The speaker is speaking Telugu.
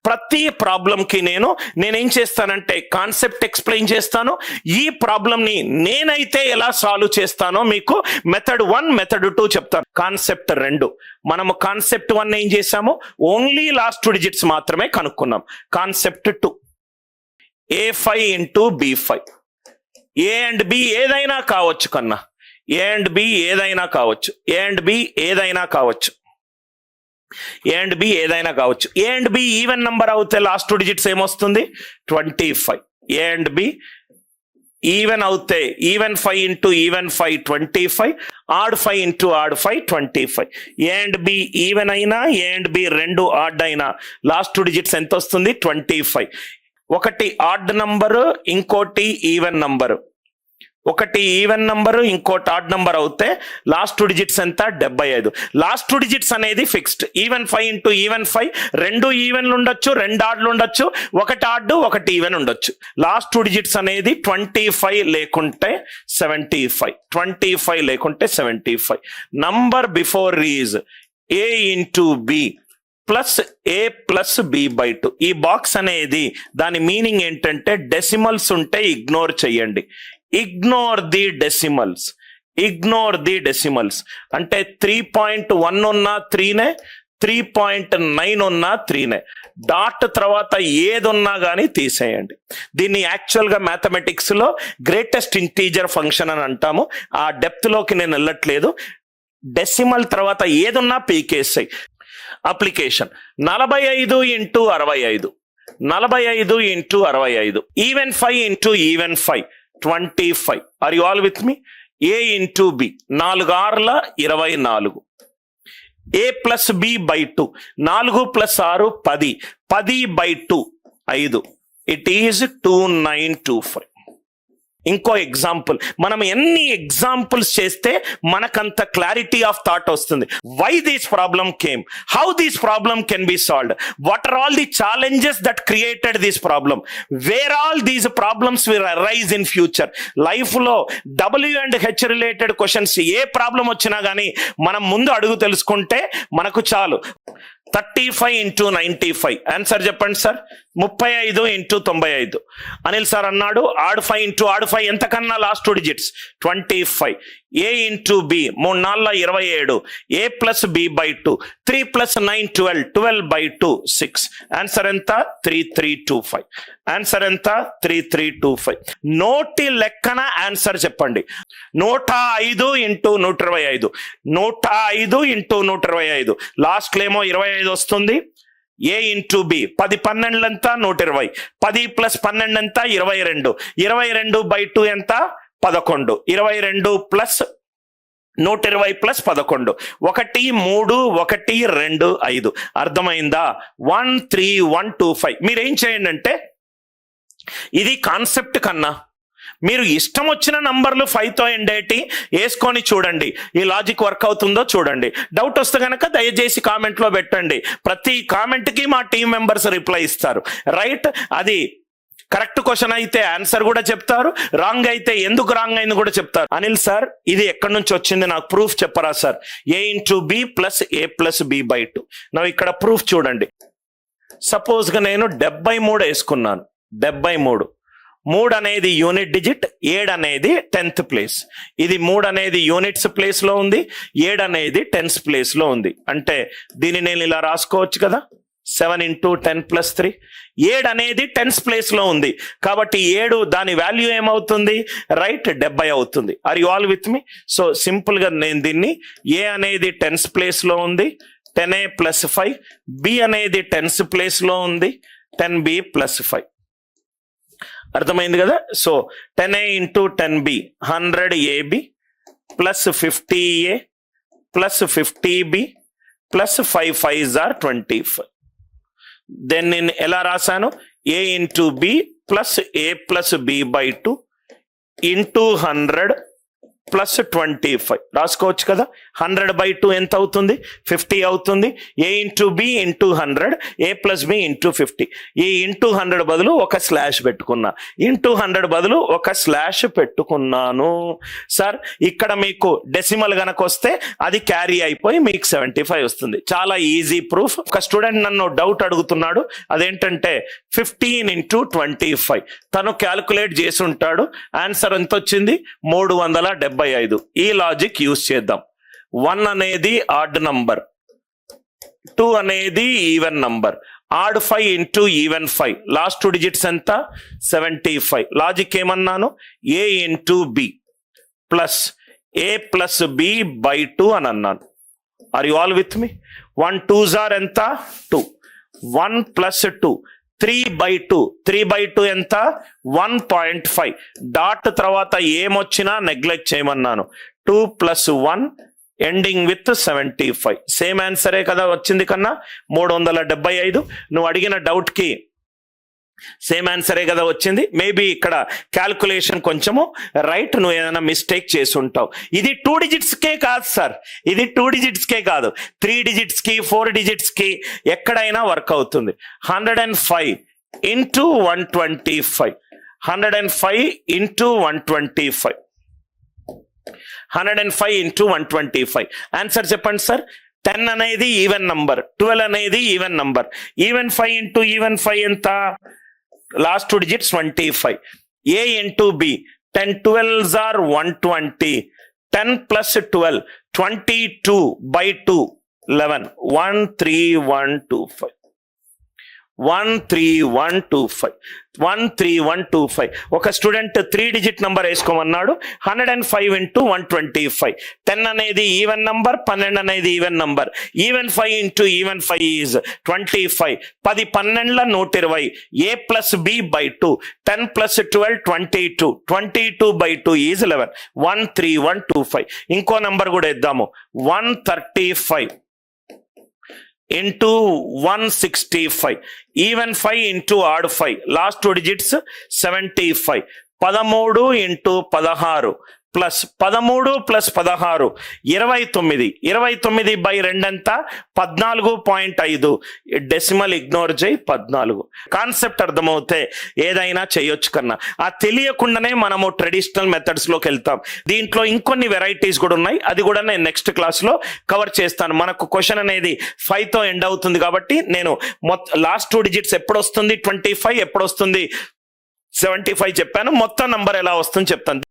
ప్రతి ప్రాబ్లంకి నేనేం చేస్తానంటే కాన్సెప్ట్ ఎక్స్ప్లెయిన్ చేస్తాను. ఈ ప్రాబ్లంని నేనైతే ఎలా సాల్వ్ చేస్తానో మీకు మెథడ్ 1 మెథడ్ 2 చెప్తాను. కాన్సెప్ట్ 2 మనము కాన్సెప్ట్ 1 ఏం చేసాము, ఓన్లీ లాస్ట్ 2 డిజిట్స్ మాత్రమే కనుక్కున్నాం. Concept 2 A5 into B5. A and B ఏదైనా కావచ్చు కన్నా, ఏ అండ్ బి ఏదైనా కావచ్చు, ఏ అండ్ బి ఏదైనా కావచ్చు, ఏ అండ్ బి ఏదైనా కావచ్చు. A and B even number అవుతే లాస్ట్ 2 డిజిట్స్ ఏమొస్తుంది 25. ఏ అండ్ బి ఈవెన్ అవుతే even 5 into even 5 25, odd 5 into odd 5 25. A and B even అయినా ఏ అండ్ బి 2 ఆడ్ అయినా లాస్ట్ 2 డిజిట్స్ ఎంత వస్తుంది 25. ఒకటి ఆడ్ నంబరు ఇంకోటి ఈవెన్ నంబరు, ఒకటి ఈవెన్ నంబరు ఇంకోటి ఆడ్ నంబర్ అవుతే లాస్ట్ 2 డిజిట్స్ ఎంత 75. లాస్ట్ 2 డిజిట్స్ అనేది ఫిక్స్డ్. ఈవెన్ 5 ఇంటూ ఈవెన్ 5, 2 ఈవెన్లు ఉండొచ్చు, 2 ఆడ్లు ఉండొచ్చు, ఒకటి ఆడ్ ఒకటి ఈవెన్ ఉండొచ్చు. లాస్ట్ 2 డిజిట్స్ అనేది 25 లేకుంటే 75, 25 లేకుంటే 75. Number before is A into B plus A plus B/2. ఈ బాక్స్ అనేది దాని మీనింగ్ ఏంటంటే డెసిమల్స్ ఉంటే ఇగ్నోర్ చేయండి. Ignore the decimals, ignore the decimals అంటే 3.1 ఉన్నా 3నే, 3.9 ఉన్నా 3నే. డాట్ తర్వాత ఏదున్నా కానీ తీసేయండి. దీన్ని యాక్చువల్గా మ్యాథమెటిక్స్ లో గ్రేటెస్ట్ ఇంటీజర్ ఫంక్షన్ అని అంటాము. ఆ డెప్త్ లోకి నేను వెళ్ళట్లేదు. డెసిమల్ తర్వాత ఏదున్నా పీకేసాయి. Application 45 into 65, 45 into 65, even 5 into even 5 25. Are you all with me? A into B 4 6ల 24, A plus B/2, 4 plus 6 10, 10/2 5. It is 2925. ఇంకో ఎగ్జాంపుల్, మనం ఎన్ని ఎగ్జాంపుల్స్ చేస్తే మనకంత క్లారిటీ ఆఫ్ థాట్ వస్తుంది. Why this problem came, how this problem can be solved, what are all the challenges that created this problem, where all these problems will arise in future. Life లో W&H రిలేటెడ్ క్వశ్చన్స్ ఏ ప్రాబ్లం వచ్చినా కానీ మనం ముందు అడుగు తెలుసుకుంటే మనకు చాలు. 35 ఇంటూ 95 ఆన్సర్ చెప్పండి సార్. 35 ఇంటూ 95. అనిల్ సార్ అన్నాడు ఆడ్ 5 ఇంటూ ఆడ్ 5 ఎంతకన్నా last 2 digits 25. A into B 3 4 27, A plus B/2, 3 plus 9 12, 12/2 6. Answer ఎంత 3325. ఆన్సర్ ఎంత 3325. నోటి లెక్కన ఆన్సర్ చెప్పండి. 105 ఇంటూ 125, 105 ఇంటూ 125 లాస్ట్ లేమో 25 వస్తుంది. ఏ ఇంటూ బి 10 12 ఎంత 120, 10 ప్లస్ 12 ఎంత 22, 22/2 ఎంత 11, 22 ప్లస్ 120 ప్లస్ 11, 1 3 1 2 5. అర్థమైందా? 13125. మీరేం చేయండి అంటే ఇది కాన్సెప్ట్ కన్నా మీరు ఇష్టం వచ్చిన నంబర్లు 5తో ఎండేటి వేసుకొని చూడండి, ఈ లాజిక్ వర్క్ అవుతుందో చూడండి. డౌట్ వస్తే కనుక దయచేసి కామెంట్లో పెట్టండి. ప్రతి కామెంట్కి మా టీం మెంబర్స్ రిప్లై ఇస్తారు. రైట్, అది కరెక్ట్ క్వశ్చన్ అయితే ఆన్సర్ కూడా చెప్తారు, రాంగ్ అయితే ఎందుకు రాంగ్ అయింది కూడా చెప్తారు. అనిల్ సార్ ఇది ఎక్కడి నుంచి వచ్చింది నాకు ప్రూఫ్ చెప్పరా sir? A into B plus A plus B/2. నా ఇక్కడ ప్రూఫ్ చూడండి. సపోజ్గా నేను 73 వేసుకున్నాను. 73, 3 అనేది యూనిట్ డిజిట్, 7 అనేది 10th ప్లేస్. ఇది 3 అనేది యూనిట్స్ ప్లేస్ లో ఉంది, 7 అనేది 10th ప్లేస్ లో ఉంది. అంటే దీన్ని నేను ఇలా రాసుకోవచ్చు కదా, 7 ఇంటూ 10 ప్లస్ 3. 7 అనేది 10th ప్లేస్ లో ఉంది కాబట్టి 7 దాని వాల్యూ ఏమవుతుంది రైట్ 70 అవుతుంది. Are you all with me? So simple గా నేను దీన్ని A అనేది 10th ప్లేస్ లో ఉంది, 10A ప్లస్ 5, B అనేది 10th ప్లేస్ లో ఉంది, 10B ప్లస్ 5. అర్థమైంది కదా? So 10A into 10B 100AB plus 50A plus 50B plus 5 5s are 25. Then నేను ఎలా రాశాను? A into B plus A plus B/2 into 100 plus 25 రాసుకోవచ్చు కదా. 100/2 ఎంత అవుతుంది? 50 అవుతుంది. A into B into 100, A plus B into 50. ఈ ఇంటూ 100 బదులు ఒక స్లాష్ పెట్టుకున్నా, ఇంటూ 100 బదులు ఒక స్లాష్ పెట్టుకున్నాను. సార్ ఇక్కడ మీకు డెసిమల్ గనక వస్తే అది క్యారీ అయిపోయి మీకు 75 వస్తుంది. చాలా ఈజీ ప్రూఫ్. ఒక స్టూడెంట్ నన్ను డౌట్ అడుగుతున్నాడు, అదేంటంటే 15 ఇంటూ 25 తను క్యాల్కులేట్ చేసి ఉంటాడు. ఆన్సర్ ఎంత వచ్చింది? 375. ఈ లాజిక్ యూజ్ చేద్దాం. 1 అనేది ఆడ్ నంబర్, 2 అనేది even number. Odd 5 into even 5, last 2 digits ఎంత? 75. లాజిక్ ఏమన్నాను? A into B plus A plus B by 2 అని అన్నాను. Are you all with me? 1 2s are ఎంత? 2. 1 ప్లస్ 2 3/2. 3/2 ఎంత? 1.5. డాట్ తర్వాత ఏమొచ్చినా నెగ్లెక్ట్ చేయమన్నాను. 2 ప్లస్ 1 ఎండింగ్ విత్ 75. సేమ్ ఆన్సరే కదా వచ్చింది కన్నా, 375. నువ్వు అడిగిన డౌట్ కి సేమ్ ఆన్సరే కదా వచ్చింది. మేబీ ఇక్కడ క్యాల్కులేషన్ కొంచెము రైట్, నువ్వు ఏదైనా మిస్టేక్ చేసి ఉంటావు. ఇది 2 డిజిట్స్కే కాదు సార్, ఇది 2 డిజిట్స్కే కాదు, 3 డిజిట్స్కి 4 డిజిట్స్కి ఎక్కడైనా వర్క్ అవుతుంది. 105 ఇంటూ 125, 105 ఇంటూ 125, 105 ఇంటూ 125. ఆన్సర్ చెప్పండి సార్. 10 అనేది ఈవెన్ నంబర్, 12 అనేది even number. Even 5 into even 5 ఎంత? Last 2 digits 25. A into B, 10 12s are 120. 10 plus 12, 22/2, 11. 13125. 13125. 13125. ఒక స్టూడెంట్ 3 digit నంబర్ వేసుకోమన్నాడు. 105 ఇంటూ 125. 10 అనేది ఈవెన్ నంబర్, 12 అనేది even number. Even 5 into even 5 is 25. 10 12 120. A plus B by 2. 10 plus 12 22. 22/2 is 11. 13125. ఇంకో నంబర్ కూడా ఇద్దాము. 135 into 165. Even 5 into odd 5, last 2 digits 75. 13 into 16 plus 13 plus 16 29. 29/2 ఎంత? 14.5. డెసిమల్ ఇగ్నోర్ చేయి, 14. కాన్సెప్ట్ అర్థమవుతే ఏదైనా చేయొచ్చు కన్నా. ఆ తెలియకుండానే మనము ట్రెడిషనల్ మెథడ్స్ లోకి వెళ్తాం. దీంట్లో ఇంకొన్ని వెరైటీస్ కూడా ఉన్నాయి, అది కూడా నేను నెక్స్ట్ క్లాస్ లో కవర్ చేస్తాను. మనకు క్వశ్చన్ అనేది 5 తో ఎండ్ అవుతుంది కాబట్టి నేను లాస్ట్ 2 digits ఎప్పుడు వస్తుంది 25, ఎప్పుడు వస్తుంది 75 చెప్పాను. మొత్తం నంబర్ ఎలా వస్తుంది చెప్తాను.